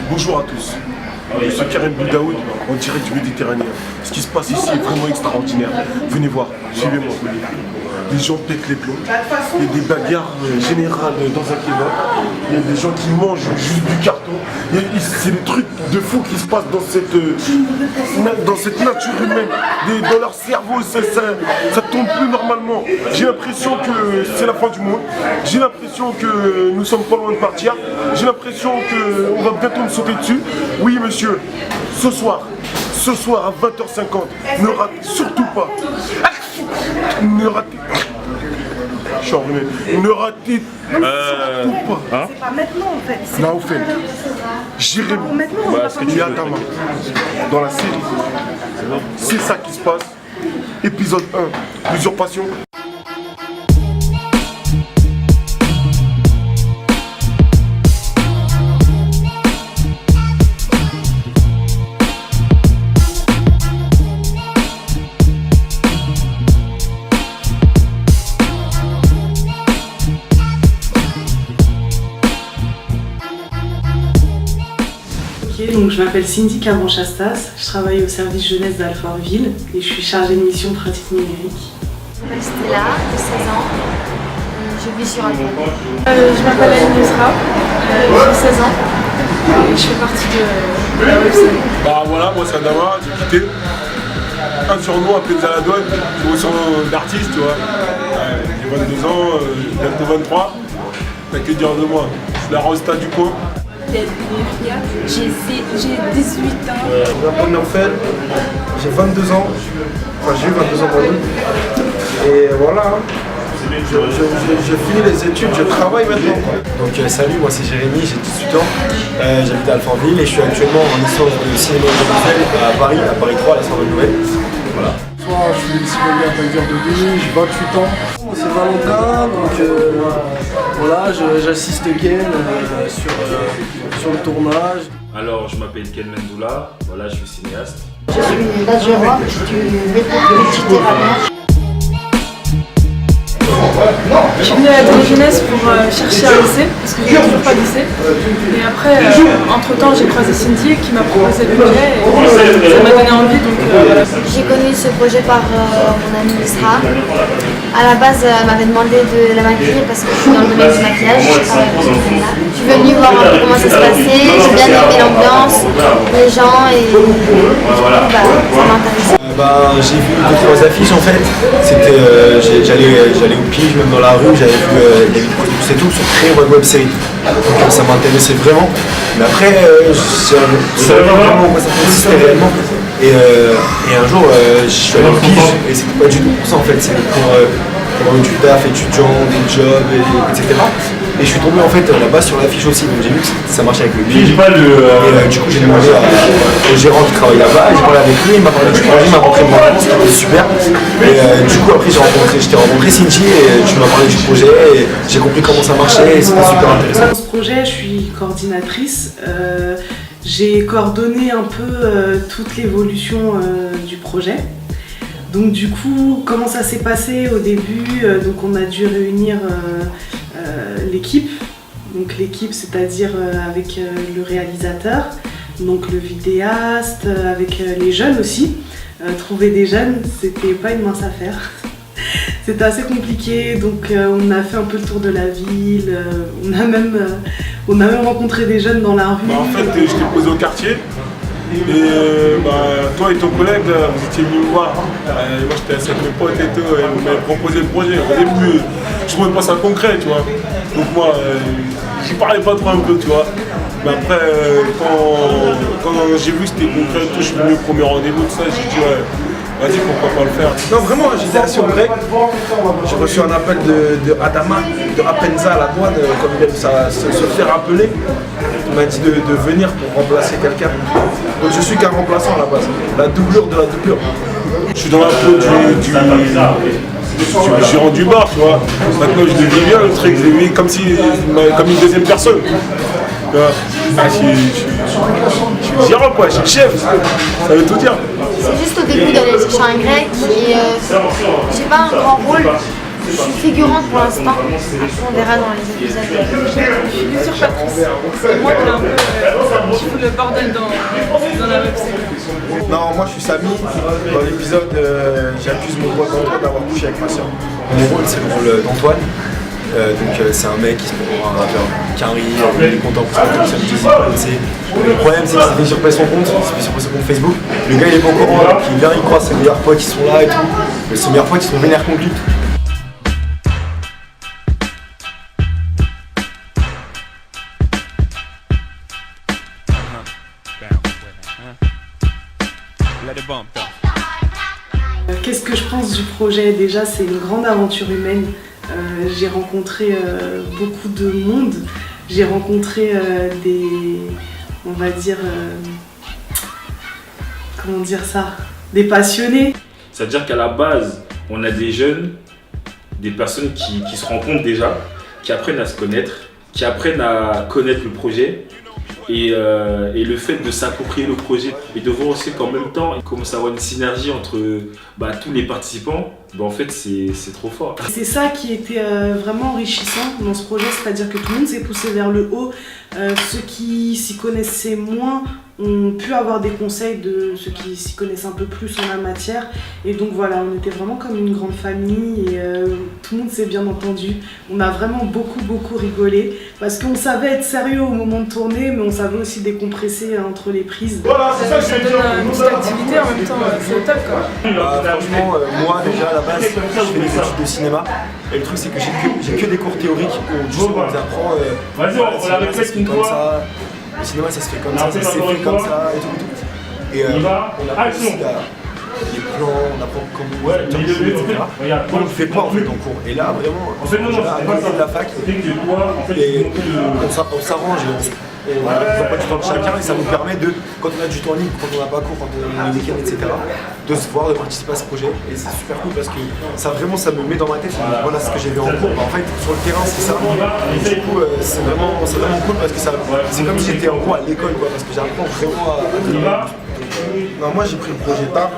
Bonjour à tous. Je suis Karim Boudaoud, en direct du Méditerranée. Ce qui se passe ici est vraiment extraordinaire. Venez voir, suivez-moi. Les gens pètent les plombs. Il y a des bagarres générales dans un kebab. Il y a des gens qui mangent juste du carton. C'est des trucs de fou qui se passent dans cette nature humaine. Dans leur cerveau, ça tombe plus normalement. J'ai l'impression que c'est la fin du monde. J'ai l'impression que nous sommes pas loin de partir. J'ai l'impression qu'on va bientôt me sauter dessus. Oui, monsieur, ce soir à 20h50, ne ratez surtout pas. Ne ratez. Je suis revenu. Ne ratez surtout pas. C'est pas maintenant en fait. Là, au fait, Jérémy, tu es à ta main. Dans la série, c'est ça qui se passe. Épisode 1, l'usurpation. Donc, je m'appelle Cindy Cabron-Chastas, je travaille au service jeunesse d'Alfortville et je suis chargée de mission pratique numérique. Je m'appelle Stella, de 16 ans, je vis sur Alfortville. Je m'appelle Anne Yusra, j'ai 16 ans et je fais partie de la websérie. Bah voilà, moi c'est Adama, j'ai quitté. Un surnom appelé Zaladouane, c'est mon surnom d'artiste, tu vois. J'ai 22 ans, bientôt 23. T'as que dire de moi, c'est la rosta du coin. J'ai 18 ans. Je m'appelle Norfel, j'ai 22 ans, enfin j'ai eu 22 ans aujourd'hui. Et voilà, je finis les études, je travaille maintenant. Donc salut, moi c'est Jérémy, j'ai 18 ans, j'habite à Alfortville et je suis actuellement en licence de cinéma audiovisuel à Paris 3, à la Sorbonne Nouvelle. Voilà. Bonsoir, je suis disponible à Taïdir de Ville, j'ai 28 ans. C'est Valentin, donc voilà, j'assiste Ken sur le tournage. Alors, je m'appelle Ken Mendoula, voilà, je suis cinéaste. Je suis Nadjera du Méditerranée. Je suis venue à la jeunesse pour chercher un lycée, parce que je n'ai toujours pas de lycée. Et après, entre-temps, j'ai croisé Cindy qui m'a proposé le projet et ça m'a donné envie, donc voilà. J'ai connu ce projet par mon amie Isra. À la base, elle m'avait demandé de la maquiller parce que je suis dans le domaine du maquillage. Je suis venue voir un peu comment ça se passait, j'ai bien aimé l'ambiance, les gens et du coup, ça m'a intéressé. J'ai vu 2-3 affiches en fait, j'allais au pige, même dans la rue, j'avais vu David Produce et tout, sur créer une web série. Donc ça m'intéressait vraiment, mais après je savais pas vraiment quoi ça consistait réellement. Et un jour je suis allé au pige et c'était pas du tout pour ça en fait, c'était pour du taf étudiant, des jobs, etc. Et je suis tombé en fait là-bas sur l'affiche aussi, donc j'ai vu que ça marchait avec le pige. Et du coup j'ai demandé au gérant qui travaille là-bas, j'ai parlé avec lui, il m'a parlé du projet, il m'a montré mon annonce, c'était super. Et du coup après je t'ai rencontré Cindy et tu m'as parlé du projet et j'ai compris comment ça marchait et c'était super intéressant. Dans ce projet, je suis coordinatrice. J'ai coordonné un peu toute l'évolution du projet. Donc du coup, comment ça s'est passé au début? Donc on a dû réunir l'équipe. Donc l'équipe, c'est-à-dire avec le réalisateur, donc le vidéaste, avec les jeunes aussi. Trouver des jeunes, c'était pas une mince affaire. C'était assez compliqué, donc on a fait un peu le tour de la ville, on a même rencontré des jeunes dans la rue. En fait, je t'ai posé au quartier. Et toi et ton collègue, vous étiez venus me voir. Moi j'étais assis avec mes potes et tout, et vous m'avez proposé le projet. Au début, je ne trouvais pas ça concret, tu vois. Donc moi, j'y parlais pas trop un peu, tu vois. Mais après, quand j'ai vu que c'était concret, tout, je suis venu au premier rendez-vous, tout ça, j'ai dit ouais, vas-y, pourquoi pas le faire. Non, vraiment, j'étais assis au grec. J'ai reçu un appel de Adama, de Apenza à la douane, comme il aime se faire appeler. Il m'a dit de venir pour remplacer quelqu'un. Donc je suis qu'un remplaçant à la base, la doublure de la doublure. Je suis dans la peau du gérant du bar, tu vois. Maintenant je le vis bien, le truc, je le vis comme une deuxième personne. Tu vois. Je suis le gérant, quoi, je suis le chef, ça veut tout dire. C'est juste au début d'aller chercher un grec et j'ai pas un grand rôle. Je suis figurante pour l'instant, après on verra dans les épisodes. Je suis l'usurpatrice. C'est moi qui ai un peu le bordel dans la web série. Non, moi je suis Samy. Dans l'épisode, j'accuse mon pote Antoine d'avoir couché avec ma soeur. Mon rôle, c'est le rôle d'Antoine. C'est un mec qui se prend un rappeur carré, il est content pour ça, le problème c'est qu'il s'est fait surpasser son compte, il s'est fait surpasser son compte Facebook. Le gars il est pas au courant, donc il vient, il croit ses meilleurs potes qui sont là et tout. Mais ses meilleurs potes ils sont vénères contre lui. Qu'est-ce que je pense du projet? Déjà, c'est une grande aventure humaine. J'ai rencontré beaucoup de monde. J'ai rencontré on va dire, comment dire ça, des passionnés. C'est-à-dire qu'à la base, on a des jeunes, des personnes qui se rencontrent déjà, qui apprennent à se connaître, qui apprennent à connaître le projet. Et le fait de s'approprier le projet et de voir aussi qu'en même temps il commence à avoir une synergie entre tous les participants, en fait c'est trop fort. C'est ça qui était vraiment enrichissant dans ce projet, c'est-à-dire que tout le monde s'est poussé vers le haut. Ceux qui s'y connaissaient moins ont pu avoir des conseils de ceux qui s'y connaissent un peu plus en la matière. Et donc voilà, on était vraiment comme une grande famille et tout le monde s'est bien entendu. On a vraiment beaucoup rigolé parce qu'on savait être sérieux au moment de tourner, mais on savait aussi décompresser entre les prises. Ça donne une petite activité en même temps, c'est au top quoi. Franchement, moi déjà à la base, je fais des études de cinéma. Et le truc c'est que j'ai que des cours théoriques où justement on nous apprend ça se fait comme ça, le cinéma ça se fait comme ça s'est fait comme ça et tout. Et on apprend aussi les plans, on apprend comment etc. On ne fait pas en fait en cours. Et là vraiment, on est à côté de la fac et on s'arrange et on prend pas du temps de chacun et ça nous permet de, quand on a du temps libre, quand on n'a pas cours, quand on est week-end, etc., de se voir, de participer à ce projet. Et c'est super cool parce que ça me met dans ma tête, voilà ce que j'ai vu en cours. En fait, sur le terrain, c'est ça. Et du coup, c'est vraiment cool parce que c'est comme si j'étais en cours à l'école, quoi, parce que j'apprends vraiment à... Non, moi j'ai pris le projet tard.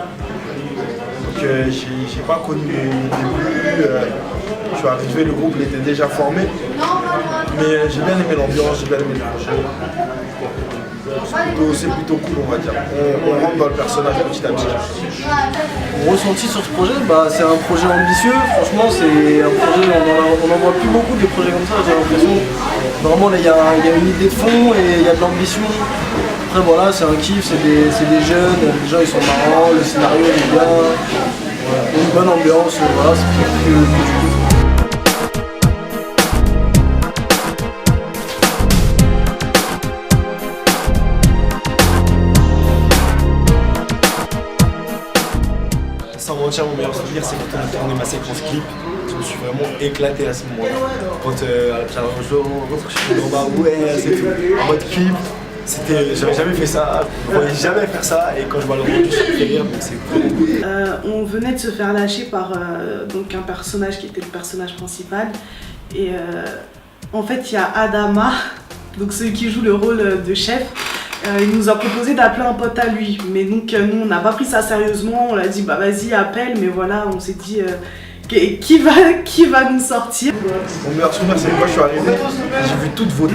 Donc j'ai pas connu les débuts. Je suis arrivé, le groupe il était déjà formé. Mais j'ai bien aimé l'ambiance, j'ai bien aimé le projet. C'est plutôt cool, on va dire. On rentre dans le personnage petit à petit. Mon ressenti sur ce projet, c'est un projet ambitieux. Franchement, c'est un projet, on n'en voit plus beaucoup des projets comme ça, j'ai l'impression. Vraiment, là, il y a une idée de fond et il y a de l'ambition. Après, voilà, c'est un kiff, c'est des jeunes, les gens ils sont marrants, le scénario il est bien. Voilà, une bonne ambiance, voilà, c'est que du kiff. Sans mentir, mon meilleur souvenir c'est quand on a tourné ma séquence clip. Je me suis vraiment éclaté à ce moment-là. Quand à la pierre un jour, je suis en bas, ouais, c'est tout. En mode clip, j'avais jamais fait ça, je ne voyais jamais faire ça et quand je vois le rendu, ça me fait rire, donc c'est vraiment cool. On venait de se faire lâcher par donc un personnage qui était le personnage principal. Et en fait, il y a Adama, donc celui qui joue le rôle de chef. Il nous a proposé d'appeler un pote à lui, mais donc nous on n'a pas pris ça sérieusement, on l'a dit vas-y appelle, mais voilà on s'est dit qui va nous sortir. Mon meilleur souvenir c'est quand je suis arrivé, j'ai vu toutes vos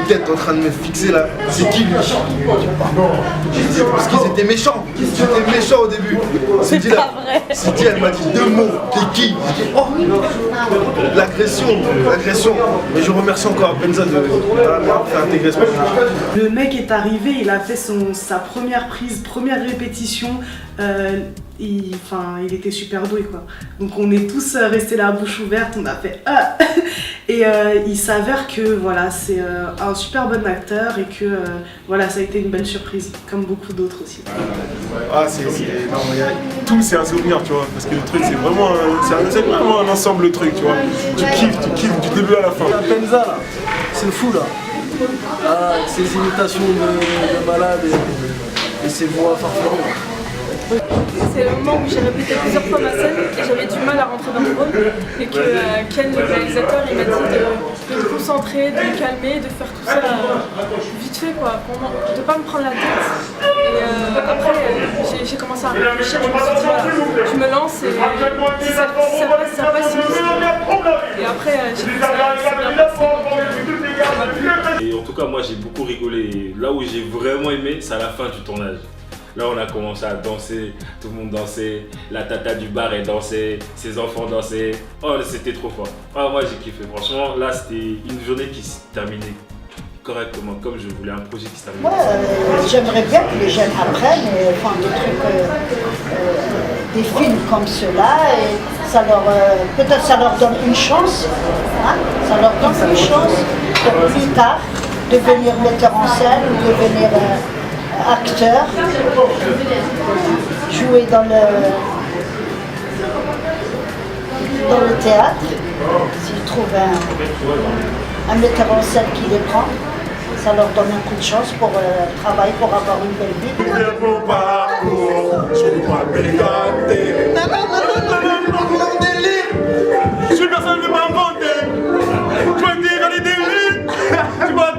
têtes en train de me fixer là. C'est qui lui? Parce qu'ils étaient méchants. J'étais méchant au début. C'est pas vrai. C'était, elle m'a dit 2 mots. T'es qui? Oh, l'agression. Mais je remercie encore Benza de m'avoir fait intégrer ce projet. Le mec est arrivé, il a fait sa première prise, première répétition. Il était super doué quoi. Donc on est tous restés la bouche ouverte, on a fait et il s'avère que voilà c'est un super bon acteur et que voilà ça a été une belle surprise comme beaucoup d'autres aussi. Tout c'est un souvenir tu vois parce que le truc c'est vraiment un ensemble de trucs tu vois. Tu kiffes du début à la fin. La Penza là, c'est fou là. Avec ses imitations de malade et ses voix farfelues. C'est le moment où j'ai répété plusieurs fois ma scène et j'avais du mal à rentrer dans le rôle et que Ken, le réalisateur, il m'a dit de me concentrer, de me calmer, de faire tout ça vite fait quoi, de pas me prendre la tête. Et après j'ai commencé à réfléchir, je me suis dit voilà, je me lance et si ça passe, si ça passe. Et après j'ai dit ça bien passé. Et en tout cas, moi j'ai beaucoup rigolé. Là où j'ai vraiment aimé, c'est à la fin du tournage. Là, on a commencé à danser, tout le monde dansait, la tata du bar elle dansait, ses enfants dansaient. Oh, c'était trop fort. Ah, moi j'ai kiffé. Franchement, là c'était une journée qui se terminait correctement, comme je voulais, un projet qui se terminait. J'aimerais bien que les jeunes apprennent et font des trucs, des films comme ceux-là, et ça leur, peut-être ça leur donne une chance, hein, ça leur donne une chance pour plus tard devenir metteur en scène ou devenir acteur, jouer dans le théâtre, s'ils trouvent un metteur en scène qui les prend. Ça leur donne un coup de chance pour travailler, pour avoir une belle vie. Je suis personne ne m'a inventé. Tu vas dire les délits. Tu vas